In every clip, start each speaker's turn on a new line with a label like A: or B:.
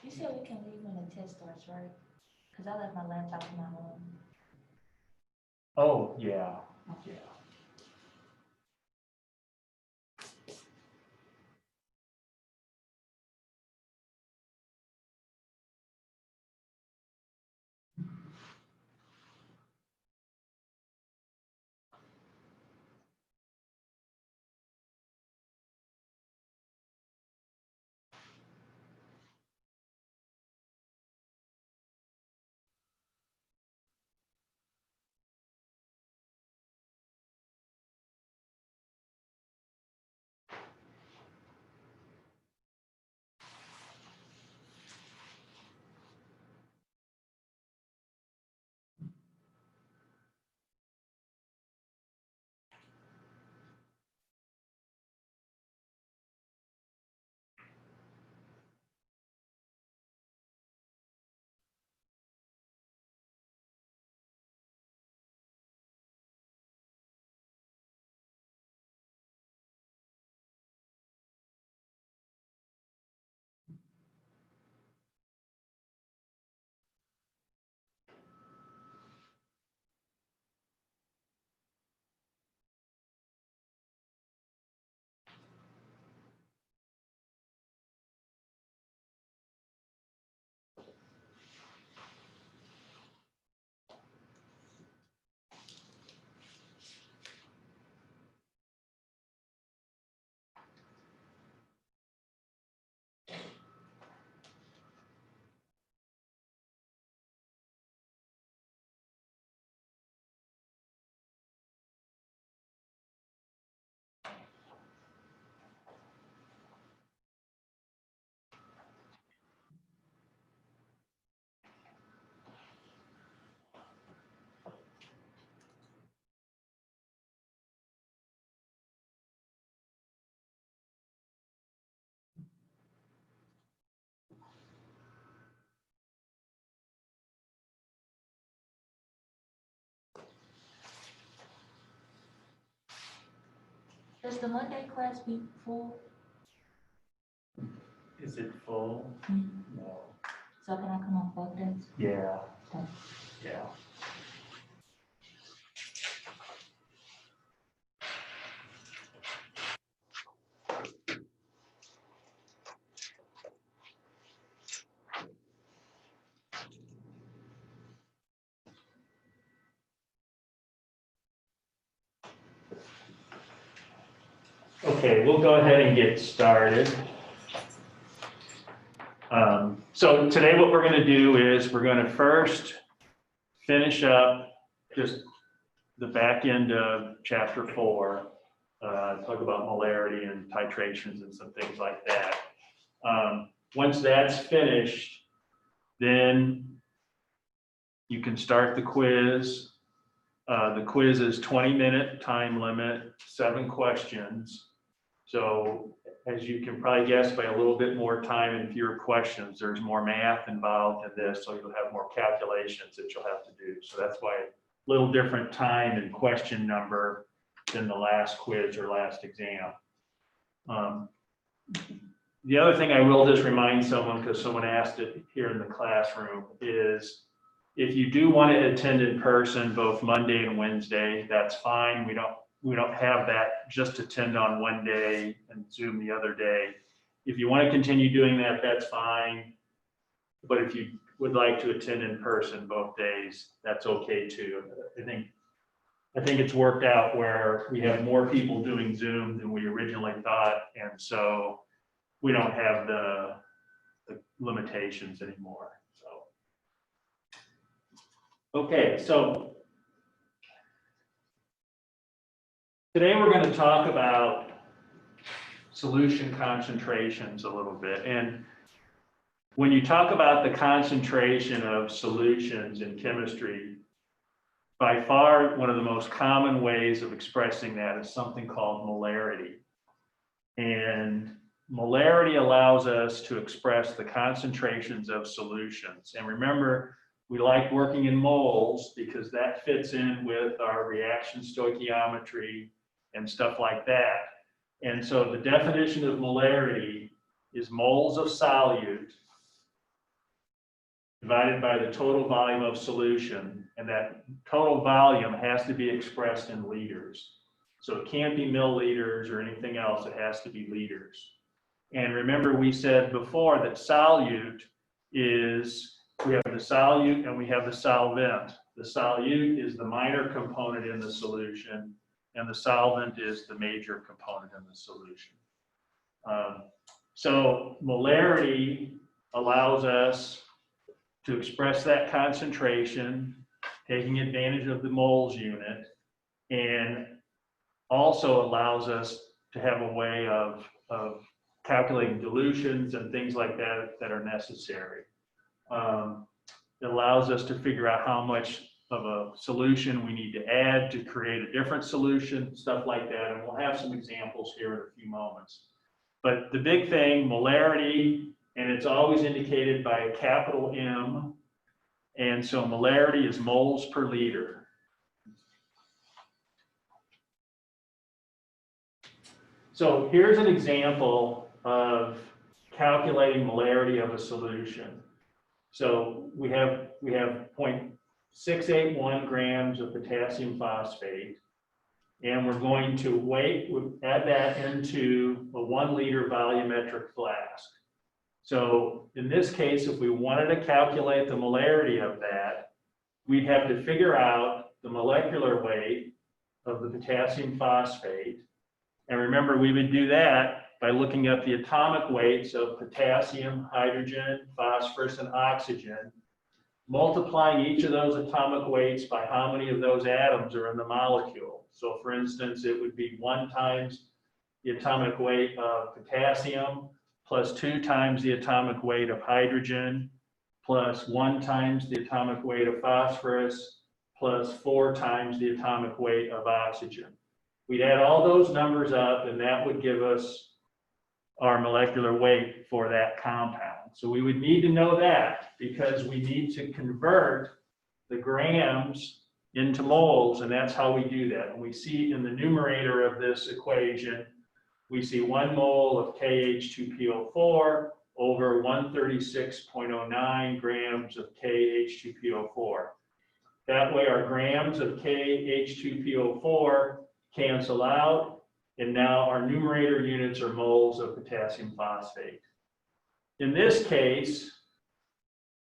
A: You said we can leave when the test starts, right? Because I left my laptop in my room.
B: Oh, yeah, yeah.
A: Does the Monday class be full?
B: Is it full?
A: Mm-hmm.
B: No.
A: So can I come on both days?
B: Yeah.
A: Okay.
B: Yeah. Okay, we'll go ahead and get started. So today what we're going to do is we're going to first finish up just the back end of chapter 4, talk about molarity and titrations and some things like that. Once that's finished, then you can start the quiz. The quiz is 20-minute time limit, 7 questions. So as you can probably guess, by a little bit more time and fewer questions, there's more math involved in this, so you'll have more calculations that you'll have to do. So that's why a little different time and question number than the last quiz or last exam. The other thing I will just remind someone, because someone asked it here in the classroom, is if you do want to attend in person both Monday and Wednesday, that's fine. We don't have that, just attend on one day and Zoom the other day. If you want to continue doing that, that's fine. But if you would like to attend in person both days, that's okay too. I think it's worked out where we have more people doing Zoom than we originally thought, and so we don't have the limitations anymore. So, okay, so today we're going to talk about solution concentrations a little bit. And when you talk about the concentration of solutions in chemistry, by far one of the most common ways of expressing that is something called molarity. And molarity allows us to express the concentrations of solutions. And remember, we like working in moles because that fits in with our reaction stoichiometry and stuff like that. And so the definition of molarity is moles of solute divided by the total volume of solution, and that total volume has to be expressed in liters. So it can't be milliliters or anything else, it has to be liters. And remember, we said before that solute is, we have the solute and we have the solvent. The solute is the minor component in the solution, and the solvent is the major component in the solution. So molarity allows us to express that concentration, taking advantage of the moles unit, and also allows us to have a way of calculating dilutions and things like that that are necessary. It allows us to figure out how much of a solution we need to add to create a different solution, stuff like that, and we'll have some examples here in a few moments. But the big thing, molarity, and it's always indicated by a capital M, and so molarity is moles per liter. So here's an example of calculating molarity of a solution. So we have 0.681 grams of potassium phosphate, and we're going to add that into a 1 liter volumetric flask. So in this case, if we wanted to calculate the molarity of that, we'd have to figure out the molecular weight of the potassium phosphate. And remember, we would do that by looking up the atomic weights of potassium, hydrogen, phosphorus, and oxygen, multiplying each of those atomic weights by how many of those atoms are in the molecule. So for instance, it would be 1 times the atomic weight of potassium, plus 2 times the atomic weight of hydrogen, plus 1 times the atomic weight of phosphorus, plus 4 times the atomic weight of oxygen. We'd add all those numbers up, and that would give us our molecular weight for that compound. So we would need to know that because we need to convert the grams into moles, and that's how we do that. And we see in the numerator of this equation, we see 1 mole of KH2PO4 over 136.09 grams of KH2PO4. That way our grams of KH2PO4 cancel out, and now our numerator units are moles of potassium phosphate. In this case,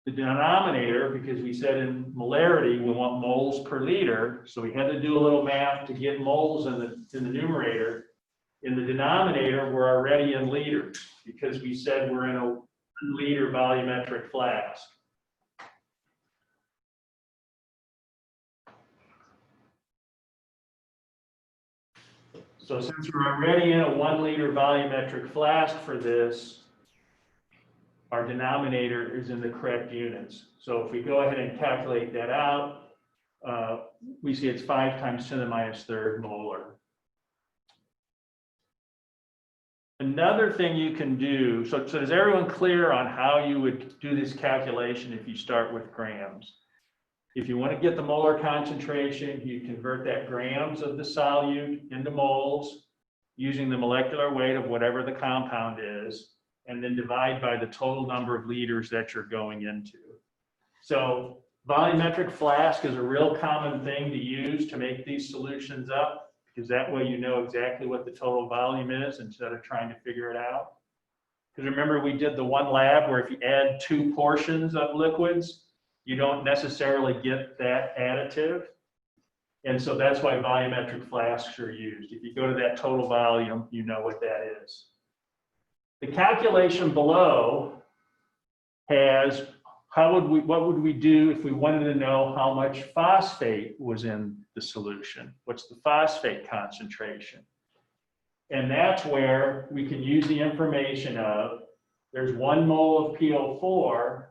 B: the denominator, because we said in molarity we want moles per liter, so we had to do a little math to get moles in the numerator. In the denominator, we're already in liters because we said we're in a 1 liter volumetric flask. So since we're already in a 1 liter volumetric flask for this, our denominator is in the correct units. So if we go ahead and calculate that out, we see it's 5 times 10 to the minus third molar. Another thing you can do, so is everyone clear on how you would do this calculation if you start with grams? If you want to get the molar concentration, you convert that grams of the solute into moles using the molecular weight of whatever the compound is, and then divide by the total number of liters that you're going into. So volumetric flask is a real common thing to use to make these solutions up, because that way you know exactly what the total volume is instead of trying to figure it out. Because remember, we did the one lab where if you add 2 portions of liquids, you don't necessarily get that additive. And so that's why volumetric flasks are used. If you go to that total volume, you know what that is. The calculation below has what would we do if we wanted to know how much phosphate was in the solution? What's the phosphate concentration? And that's where we can use the information of there's 1 mole of PO4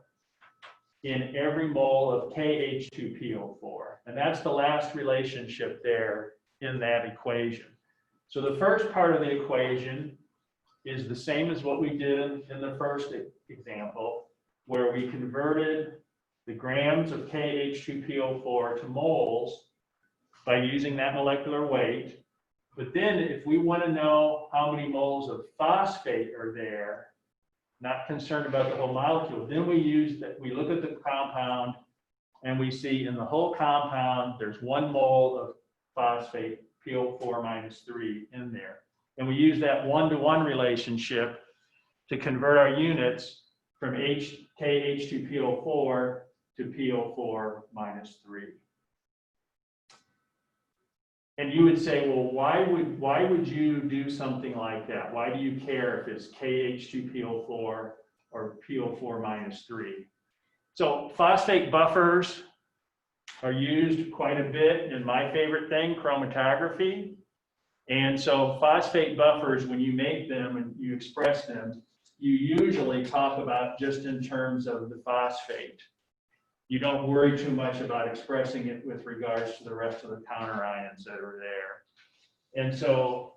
B: in every mole of KH2PO4. And that's the last relationship there in that equation. So the first part of the equation is the same as what we did in the first example, where we converted the grams of KH2PO4 to moles by using that molecular weight. But then if we want to know how many moles of phosphate are there, not concerned about the whole molecule, then we look at the compound and we see in the whole compound, there's 1 mole of phosphate, PO4 minus 3 in there. And we use that 1-to-1 relationship to convert our units from KH2PO4 to PO4 minus 3. And you would say, well, why would you do something like that? Why do you care if it's KH2PO4 or PO4 minus 3? So phosphate buffers are used quite a bit in my favorite thing, chromatography. And so phosphate buffers, when you make them and you express them, you usually talk about just in terms of the phosphate. You don't worry too much about expressing it with regards to the rest of the counter ions that are there. And so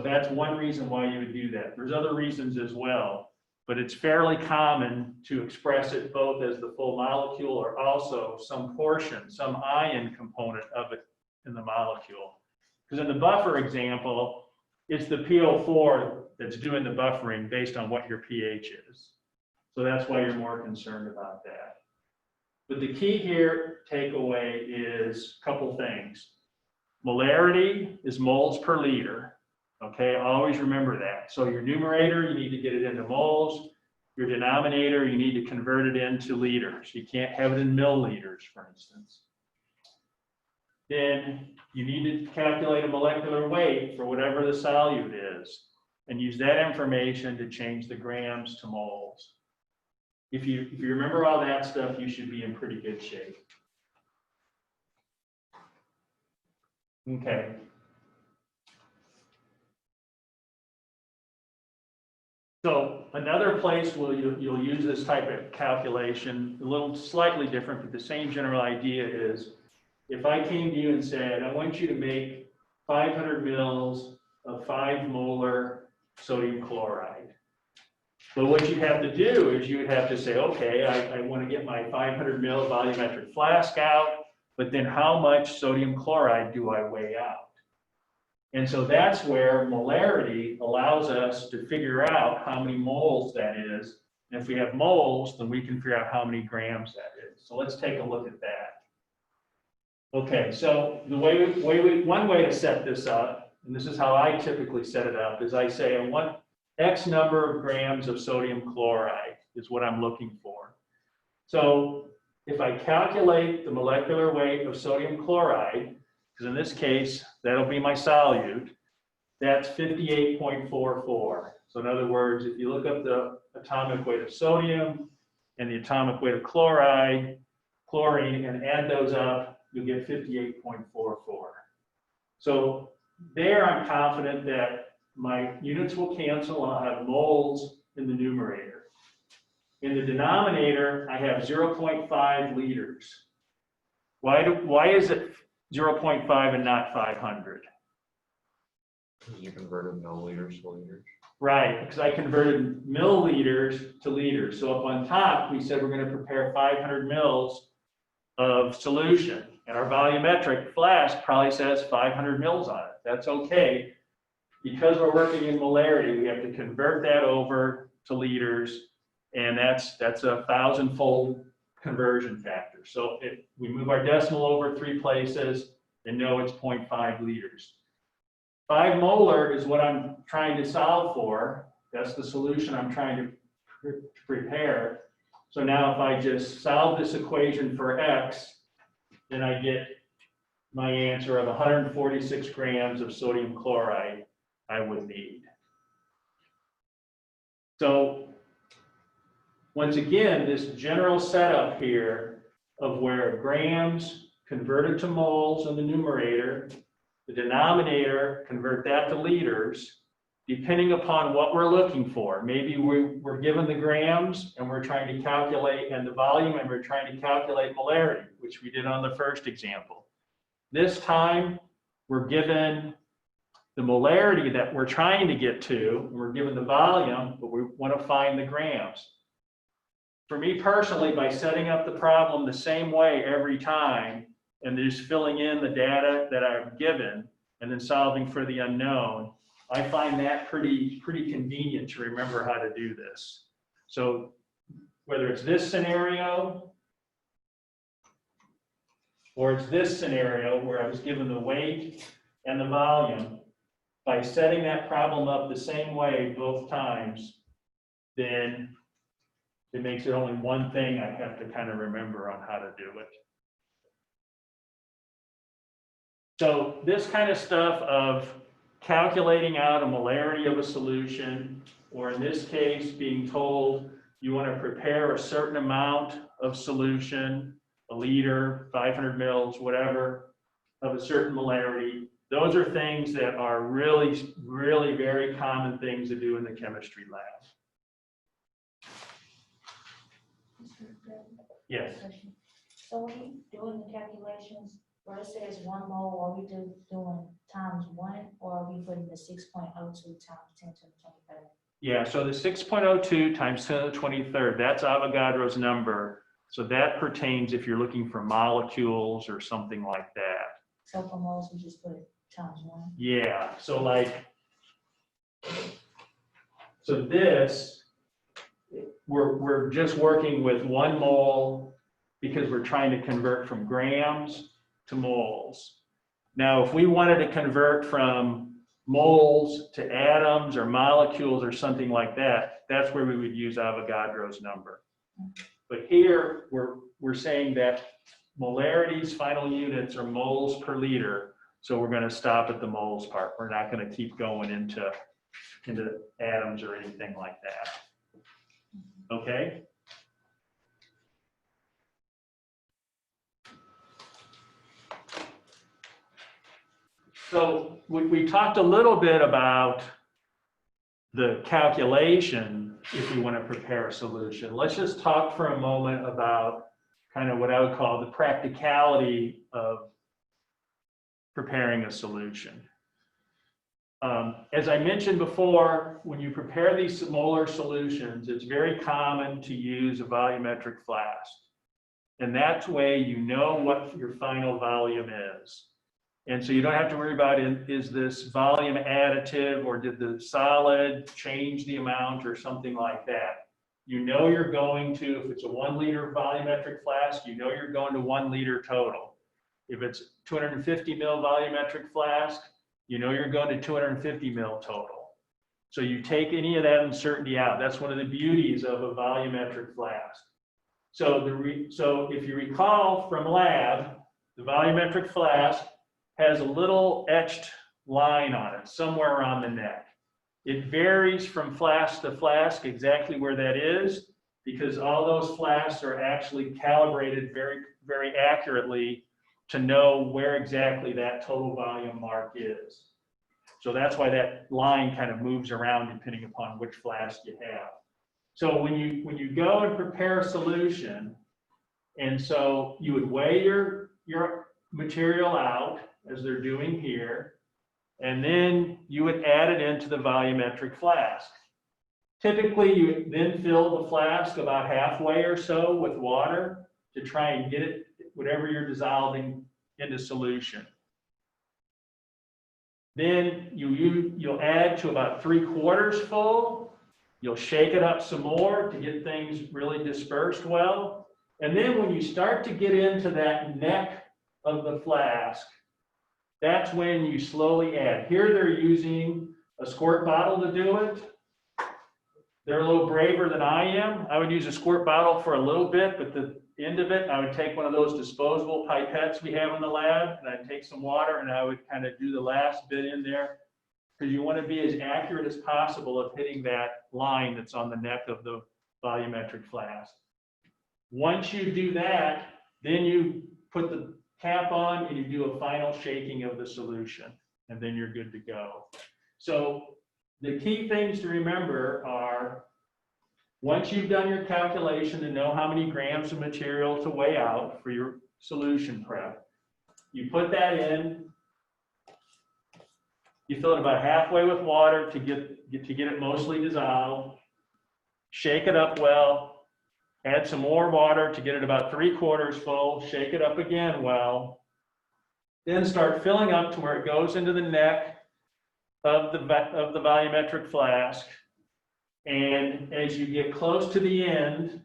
B: that's one reason why you would do that. There's other reasons as well, but it's fairly common to express it both as the full molecule or also some portion, some ion component of it in the molecule. Because in the buffer example, it's the PO4 that's doing the buffering based on what your pH is. So that's why you're more concerned about that. But the key here, takeaway, is a couple things. Molarity is moles per liter. Okay, always remember that. So your numerator, you need to get it into moles. Your denominator, you need to convert it into liters. You can't have it in milliliters, for instance. Then you need to calculate a molecular weight for whatever the solute is and use that information to change the grams to moles. If you remember all that stuff, you should be in pretty good shape. Okay. So another place where you'll use this type of calculation, a little slightly different, but the same general idea is, if I came to you and said, I want you to make 500 mils of 5 molar sodium chloride. But what you have to do is you would have to say, okay, I want to get my 500 mil volumetric flask out. but then how much sodium chloride do I weigh out? And so that's where molarity allows us to figure out how many moles that is. And if we have moles, then we can figure out how many grams that is. So let's take a look at that. Okay, so the one way to set this up, and this is how I typically set it up, is I say I want X number of grams of sodium chloride is what I'm looking for. So if I calculate the molecular weight of sodium chloride, because in this case, that'll be my solute, that's 58.44. So in other words, if you look up the atomic weight of sodium and the atomic weight of chlorine, and add those up, you'll get 58.44. So there I'm confident that my units will cancel. I'll have moles in the numerator. In the denominator, I have 0.5 liters. Why is it 0.5 and not 500?
C: You converted milliliters to liters.
B: Right, because I converted milliliters to liters. So up on top, we said we're going to prepare 500 mils of solution. And our volumetric flask probably says 500 mils on it. That's okay. Because we're working in molarity, we have to convert that over to liters. And that's a 1,000-fold conversion factor. So if we move our decimal over 3 places and know it's 0.5 liters. 5 molar is what I'm trying to solve for. That's the solution I'm trying to prepare. So now if I just solve this equation for X, then I get my answer of 146 grams of sodium chloride I would need. So once again, this general setup here of where grams converted to moles in the numerator, the denominator, convert that to liters, depending upon what we're looking for. Maybe we're given the grams and we're trying to calculate, and the volume, and we're trying to calculate molarity, which we did on the first example. This time, we're given the molarity that we're trying to get to, and we're given the volume, but we want to find the grams. For me personally, by setting up the problem the same way every time, and just filling in the data that I've given, and then solving for the unknown, I find that pretty convenient to remember how to do this. So whether it's this scenario, or it's this scenario where I was given the weight and the volume, by setting that problem up the same way both times, then it makes it only one thing I have to kind of remember on how to do it. So this kind of stuff of calculating out a molarity of a solution, or in this case, being told you want to prepare a certain amount of solution, a liter, 500 mils, whatever, of a certain molarity, those are things that are really, really very common things to do in the chemistry lab. Yes.
A: So when you're doing the calculations, where it says 1 mole, are we doing times 1, or are we putting the 6.02 times 10 to the 23rd?
B: Yeah, so the 6.02 times 10 to the 23rd, that's Avogadro's number. So that pertains if you're looking for molecules or something like that.
A: So for moles, we just put times 1.
B: Yeah, so like, so this, we're just working with 1 mole because we're trying to convert from grams to moles. Now, if we wanted to convert from moles to atoms or molecules or something like that, that's where we would use Avogadro's number. But here, we're saying that molarity's final units are moles per liter, so we're going to stop at the moles part. We're not going to keep going into atoms or anything like that. Okay? So we talked a little bit about the calculation if we want to prepare a solution. Let's just talk for a moment about kind of what I would call the practicality of preparing a solution. As I mentioned before, when you prepare these molar solutions, it's very common to use a volumetric flask. And that way you know what your final volume is. And so you don't have to worry about, is this volume additive, or did the solid change the amount or something like that. You know you're going to, if it's a 1 liter volumetric flask, you know you're going to 1 liter total. If it's 250 mil volumetric flask, you know you're going to 250 mil total. So you take any of that uncertainty out. That's one of the beauties of a volumetric flask. So if you recall from lab, the volumetric flask has a little etched line on it somewhere around the neck. It varies from flask to flask exactly where that is, because all those flasks are actually calibrated very, very accurately to know where exactly that total volume mark is. So that's why that line kind of moves around depending upon which flask you have. So when you go and prepare a solution, and so you would weigh your material out as they're doing here, and then you would add it into the volumetric flask. Typically, you then fill the flask about halfway or so with water to try and get it, whatever you're dissolving, into solution. Then you'll add to about 3/4 full. You'll shake it up some more to get things really dispersed well. And then when you start to get into that neck of the flask, that's when you slowly add. Here they're using a squirt bottle to do it. They're a little braver than I am. I would use a squirt bottle for a little bit, but the end of it, I would take one of those disposable pipettes we have in the lab, and I'd take some water and I would kind of do the last bit in there, because you want to be as accurate as possible of hitting that line that's on the neck of the volumetric flask. Once you do that, then you put the cap on and you do a final shaking of the solution, and then you're good to go. So the key things to remember are, once you've done your calculation to know how many grams of material to weigh out for your solution prep, you put that in, you fill it about halfway with water to get it mostly dissolved, shake it up well, add some more water to get it about 3/4 full, shake it up again well, then start filling up to where it goes into the neck of the volumetric flask. And as you get close to the end,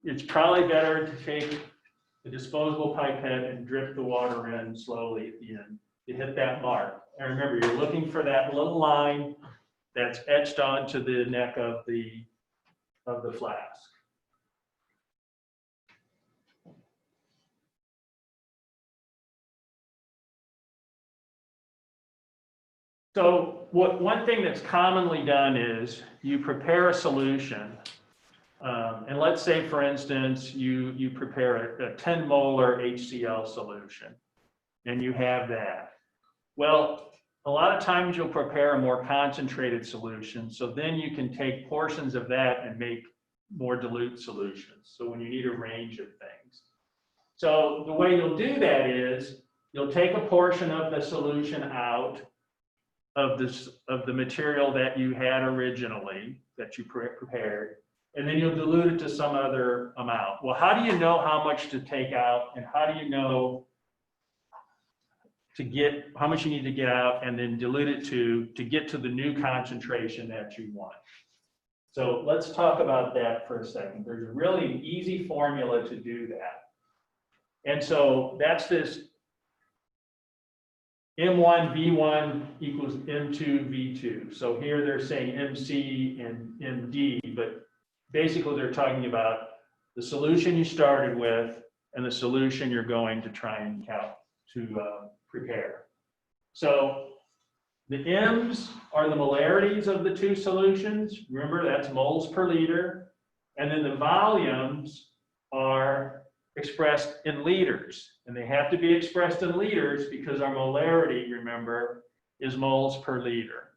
B: it's probably better to take the disposable pipette and drip the water in slowly at the end to hit that mark. And remember, you're looking for that little line that's etched onto the neck of the flask. So one thing that's commonly done is you prepare a solution, and let's say, for instance, you prepare a 10 molar HCl solution, and you have that. Well, a lot of times you'll prepare a more concentrated solution, so then you can take portions of that and make more dilute solutions. So when you need a range of things. So the way you'll do that is you'll take a portion of the solution out of the material that you had originally, that you prepared, and then you'll dilute it to some other amount. Well, how do you know how much to take out, and how do you know how much you need to get out and then dilute it to get to the new concentration that you want? So let's talk about that for a second. There's a really easy formula to do that. And so that's this M1 V1 equals M2 V2. So here they're saying MC and MD, but basically they're talking about the solution you started with and the solution you're going to try and prepare. So the M's are the molarities of the two solutions. Remember, that's moles per liter. And then the volumes are expressed in liters. And they have to be expressed in liters because our molarity, remember, is moles per liter.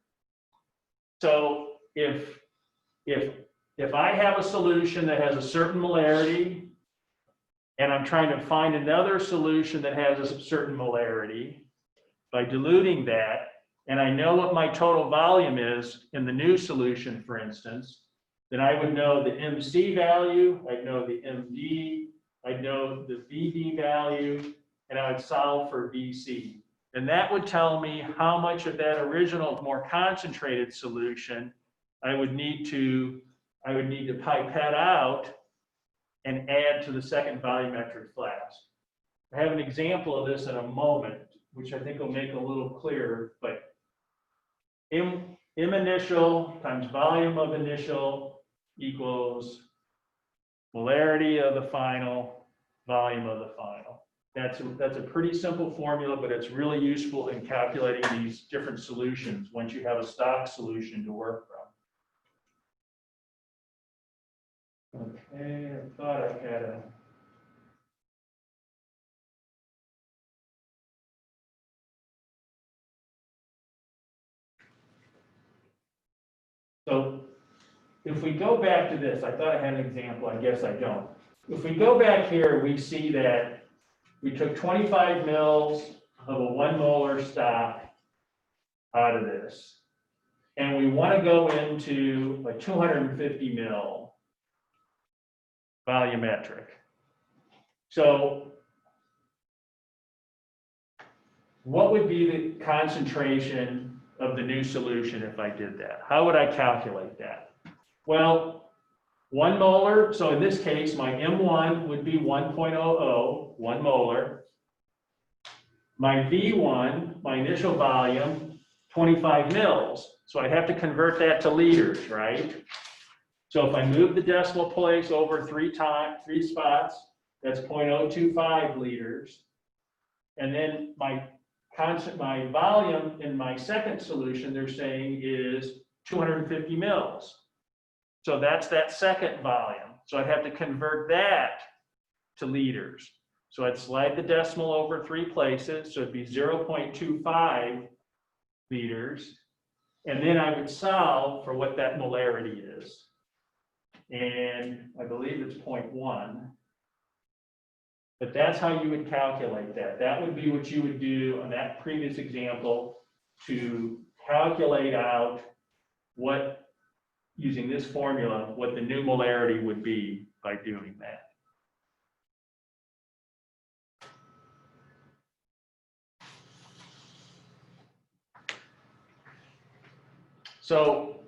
B: So if I have a solution that has a certain molarity, and I'm trying to find another solution that has a certain molarity, by diluting that, and I know what my total volume is in the new solution, for instance, then I would know the MC value, I'd know the MD, I'd know the VB value, and I would solve for VC. And that would tell me how much of that original, more concentrated solution I would need to pipette out and add to the second volumetric flask. I have an example of this in a moment, which I think will make it a little clearer, but M initial times volume of initial equals molarity of the final, volume of the final. That's a pretty simple formula, but it's really useful in calculating these different solutions once you have a stock solution to work from. Okay, I thought I had a. So if we go back to this, I thought I had an example, I guess I don't. If we go back here, we see that we took 25 mils of a 1 molar stock out of this. And we want to go into a 250 mil volumetric. So what would be the concentration of the new solution if I did that? How would I calculate that? Well, 1 molar, so in this case, my M1 would be 1.00, 1 molar. My V1, my initial volume, 25 mils. So I have to convert that to liters, right? So if I move the decimal place over three spots, that's 0.025 liters. And then my volume in my second solution, they're saying, is 250 mils. So that's that second volume. So I'd have to convert that to liters. So I'd slide the decimal over 3 places. So it'd be 0.25 liters. And then I would solve for what that molarity is. And I believe it's 0.1. But that's how you would calculate that. That would be what you would do on that previous example to calculate out what, using this formula, what the new molarity would be by doing that. So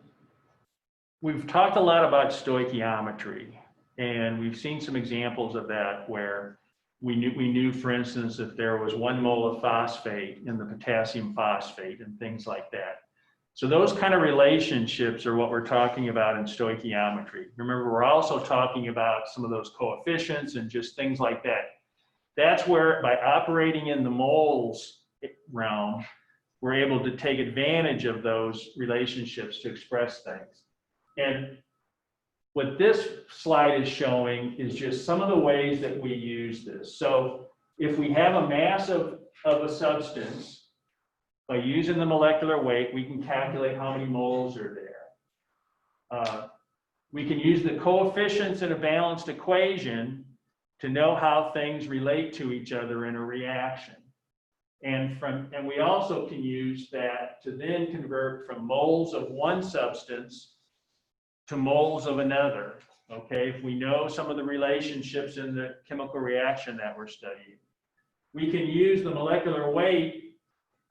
B: we've talked a lot about stoichiometry, and we've seen some examples of that where we knew, for instance, if there was 1 mole of phosphate in the potassium phosphate and things like that. So those kind of relationships are what we're talking about in stoichiometry. Remember, we're also talking about some of those coefficients and just things like that. That's where, by operating in the moles realm, we're able to take advantage of those relationships to express things. And what this slide is showing is just some of the ways that we use this. So if we have a mass of a substance, by using the molecular weight, we can calculate how many moles are there. We can use the coefficients in a balanced equation to know how things relate to each other in a reaction. And we also can use that to then convert from moles of one substance to moles of another. Okay, if we know some of the relationships in the chemical reaction that we're studying, we can use the molecular weight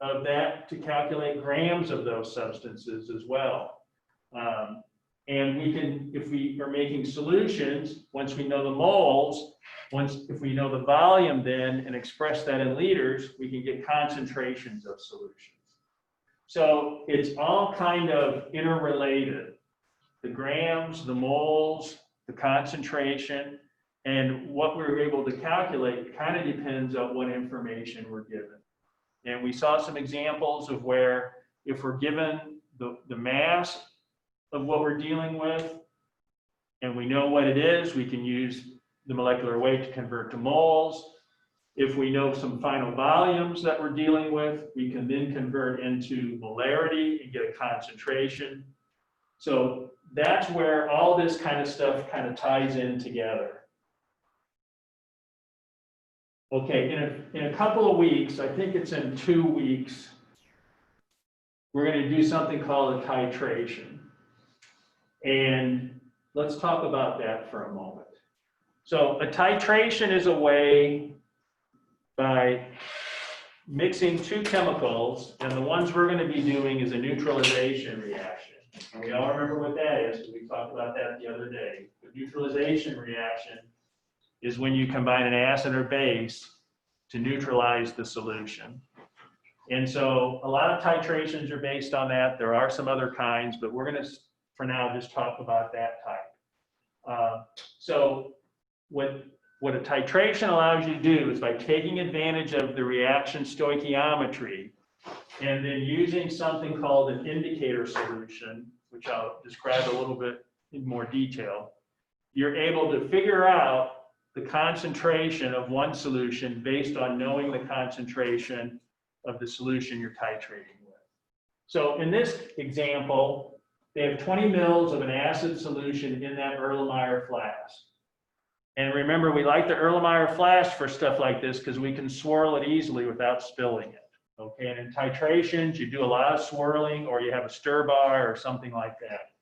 B: of that to calculate grams of those substances as well. And we can, if we are making solutions, once we know the moles, if we know the volume then and express that in liters, we can get concentrations of solutions. So it's all kind of interrelated. The grams, the moles, the concentration, and what we're able to calculate kind of depends on what information we're given. And we saw some examples of where if we're given the mass of what we're dealing with, and we know what it is, we can use the molecular weight to convert to moles. If we know some final volumes that we're dealing with, we can then convert into molarity and get a concentration. So that's where all this kind of stuff kind of ties in together. Okay, in a couple of weeks, I think it's in 2 weeks, we're going to do something called a titration. And let's talk about that for a moment. So a titration is a way by mixing two chemicals, and the ones we're going to be doing is a neutralization reaction. And we all remember what that is, because we talked about that the other day. The neutralization reaction is when you combine an acid or base to neutralize the solution. And so a lot of titrations are based on that. There are some other kinds, but we're going to, for now, just talk about that type. So what a titration allows you to do is by taking advantage of the reaction stoichiometry and then using something called an indicator solution, which I'll describe a little bit in more detail, you're able to figure out the concentration of one solution based on knowing the concentration of the solution you're titrating with. So in this example, they have 20 mils of an acid solution in that Erlenmeyer flask. And remember, we like the Erlenmeyer flask for stuff like this because we can swirl it easily without spilling it. Okay, and in titrations, you do a lot of swirling or you have a stir bar or something like that.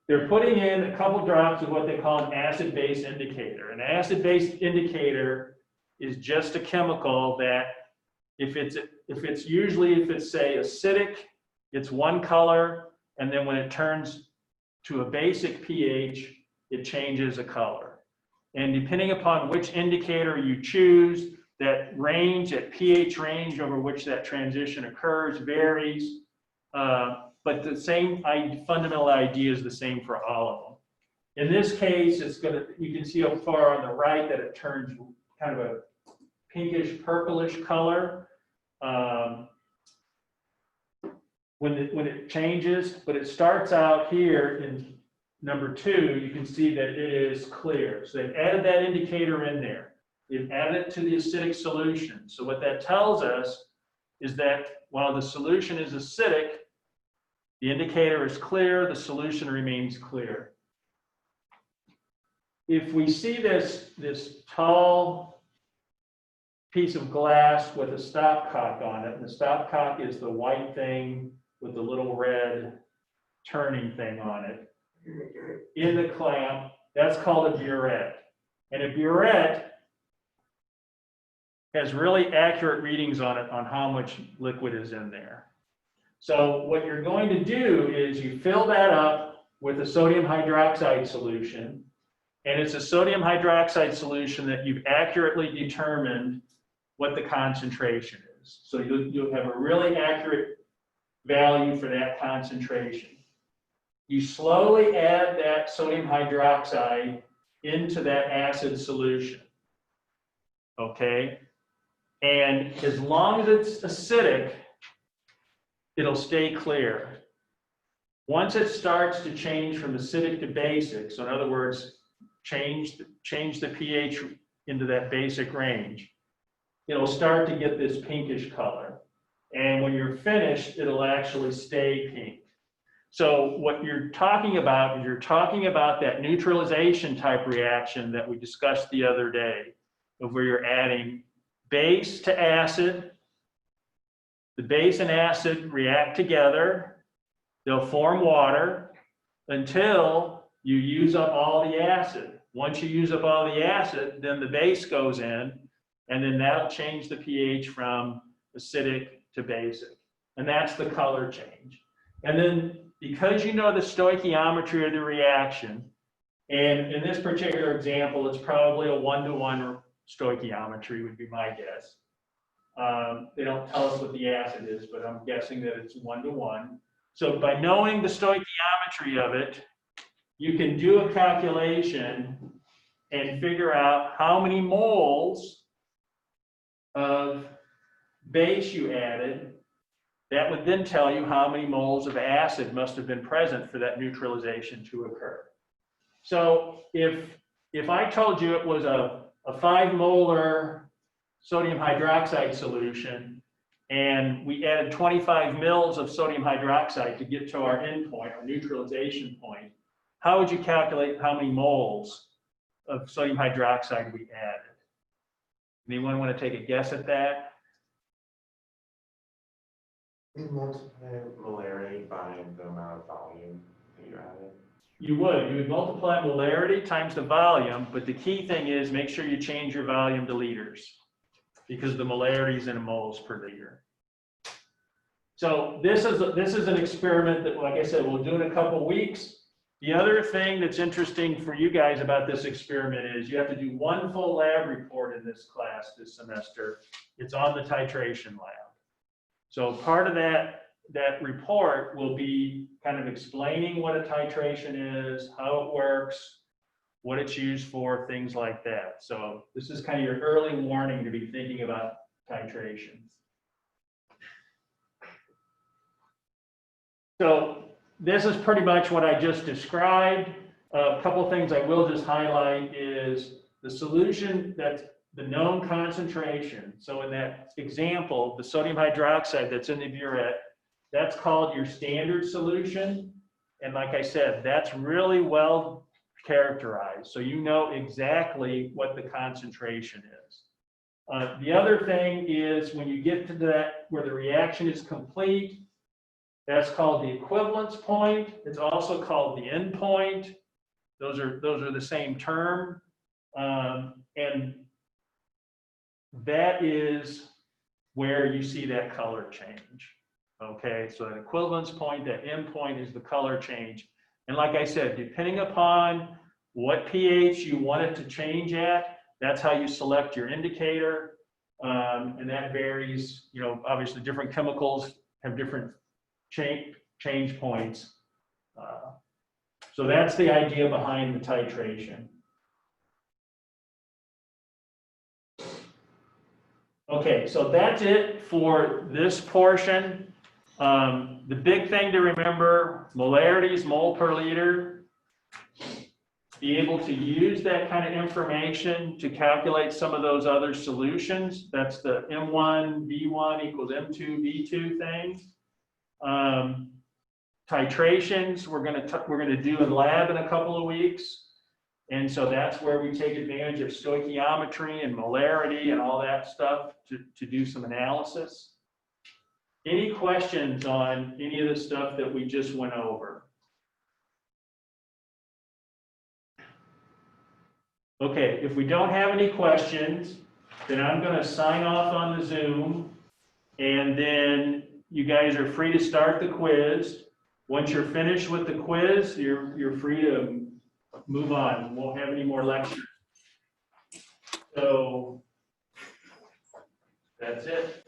B: They're putting in a couple drops of what they call an acid-base indicator. An acid-base indicator is just a chemical that if it's say acidic, it's one color, and then when it turns to a basic pH, it changes a color. And depending upon which indicator you choose, that range, that pH range over which that transition occurs varies, but the same fundamental idea is the same for all of them. In this case, you can see up far on the right that it turns kind of a pinkish purplish color when it changes, but it starts out here in number 2, you can see that it is clear. So they've added that indicator in there. They've added it to the acidic solution. So what that tells us is that while the solution is acidic, the indicator is clear, the solution remains clear. If we see this tall piece of glass with a stopcock on it, and the stopcock is the white thing with the little red turning thing on it, in the clamp, that's called a burette. And a burette has really accurate readings on it on how much liquid is in there. So what you're going to do is you fill that up with a sodium hydroxide solution, and it's a sodium hydroxide solution that you've accurately determined what the concentration is. So you'll have a really accurate value for that concentration. You slowly add that sodium hydroxide into that acid solution, okay? And as long as it's acidic, it'll stay clear. Once it starts to change from acidic to basic, so in other words, change the pH into that basic range, it'll start to get this pinkish color. And when you're finished, it'll actually stay pink. So what you're talking about is that neutralization type reaction that we discussed the other day, of where you're adding base to acid. The base and acid react together. They'll form water until you use up all the acid. Once you use up all the acid, then the base goes in, and then that'll change the pH from acidic to basic. And that's the color change. And then because you know the stoichiometry of the reaction, and in this particular example, it's probably a 1-to-1 stoichiometry would be my guess. They don't tell us what the acid is, but I'm guessing that it's 1-to-1. So by knowing the stoichiometry of it, you can do a calculation and figure out how many moles of base you added. That would then tell you how many moles of acid must have been present for that neutralization to occur. So if I told you it was a 5 molar sodium hydroxide solution, and we added 25 mils of sodium hydroxide to get to our endpoint, our neutralization point, how would you calculate how many moles of sodium hydroxide we added? Anyone want to take a guess at that?
C: We multiply molarity by the amount of volume that you added.
B: You would multiply molarity times the volume, but the key thing is make sure you change your volume to liters because the molarity is in moles per liter. So this is an experiment that, like I said, we'll do in a couple weeks. The other thing that's interesting for you guys about this experiment is you have to do one full lab report in this class this semester. It's on the titration lab. So part of that report will be kind of explaining what a titration is, how it works, what it's used for, things like that. So this is kind of your early warning to be thinking about titration. So this is pretty much what I just described. A couple things I will just highlight is the solution that's the known concentration. So in that example, the sodium hydroxide that's in the burette, that's called your standard solution. And like I said, that's really well characterized. So you know exactly what the concentration is. The other thing is when you get to that where the reaction is complete, that's called the equivalence point. It's also called the end point. Those are the same term. And that is where you see that color change. Okay, so an equivalence point, that end point is the color change. And like I said, depending upon what pH you want it to change at, that's how you select your indicator. And that varies, you know, obviously different chemicals have different change points. So that's the idea behind the titration. Okay, so that's it for this portion. The big thing to remember, molarity is mole per liter. Be able to use that kind of information to calculate some of those other solutions. That's the M1, V1 equals M2, V2 thing. Titrations we're gonna do in lab in a couple of weeks. And so that's where we take advantage of stoichiometry and molarity and all that stuff to do some analysis. Any questions on any of the stuff that we just went over? Okay, if we don't have any questions, then I'm going to sign off on the Zoom, and then you guys are free to start the quiz. Once you're finished with the quiz, you're free to move on. We won't have any more lectures. So that's it.